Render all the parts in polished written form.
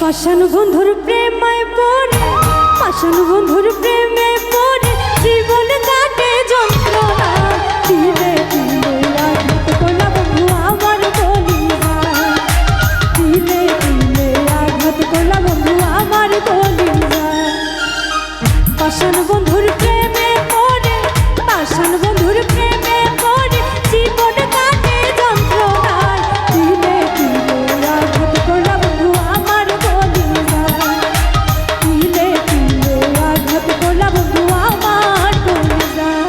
পাষাণ বন্ধুর প্রেমায় পড়ে, পাষাণ বন্ধুর প্রেমে পড়ে জীবন কাটে যন্ত্রণা। দিলে দিলে আঘাত করলা বন্ধু আমার কলিজায়, দিলে দিলে আঘাত করলা বন্ধু আমার কলিজায়। পাষাণ বন্ধুর প্রেমে পড়ে, পাষাণ বন্ধুর প্রেমে পড়ে জীবন কাটে যন্ত্রণায়। দিলে দিলে আঘাত করলা বন্ধু আমার কলিজায়, দিলে দিলে আঘাত করলা বন্ধু আমার কলিজায়।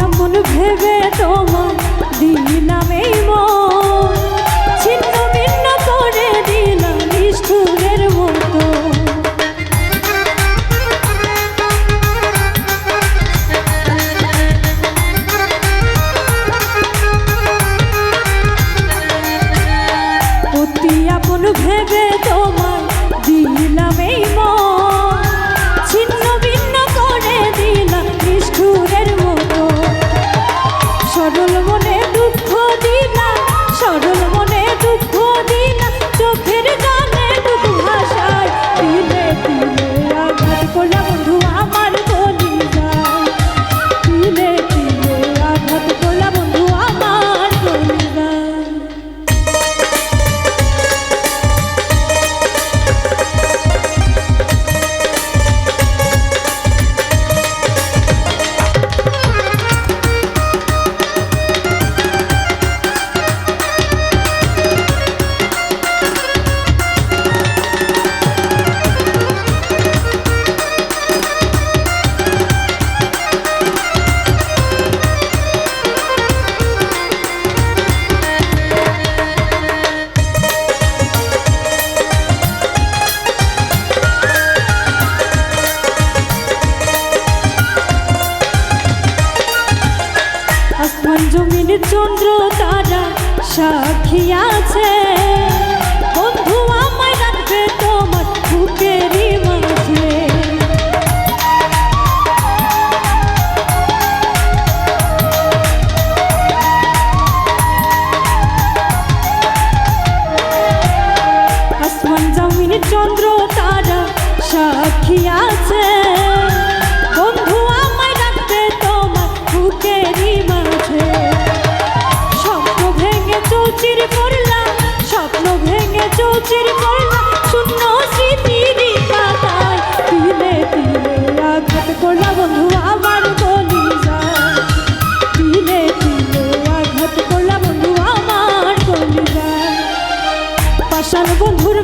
আপন ভেবে তোমার দিলাম এই মন, ছিন্ন ভিন্ন করে দিলাম নিষ্ঠুরের মতো। অতি আপন ভেবে তোমার দিলাম এই মন, ছিন্ন ভিন্ন করে দিলাম নিষ্ঠুরের মতো। সরল মনে দুঃখ দিলা, সরল মনে দুঃখ দিলা, চোখের জলে দুঃখ ভাষায়। দিলে দিলে আঘাত করলা বন্ধু আমার কলিজায়, দিলে দিলে আঘাত করলা বন্ধু আমার কলিজায়। আসমান জমিন চন্দ্র তারা সাক্ষী আছে, বন্ধু আমায় রাখবে তোমার বুকেরই মাঝে। আসমান জমিন চন্দ্র তারা সাক্ষী আছে, বন্ধু আমায় রাখবে তোমার বুকেরই মাঝে। স্বপ্ন ভেঙে চৌচির করলাম, স্বপ্ন ভেঙে চৌচির করলাম শূন্য স্মৃতির পাতায়। দিলে দিলে আঘাত করলা বন্ধু আমার কলিজায়, দিলে দিলে আঘাত করলা বন্ধু আমার কলিজায়। পাষাণ বন্ধুর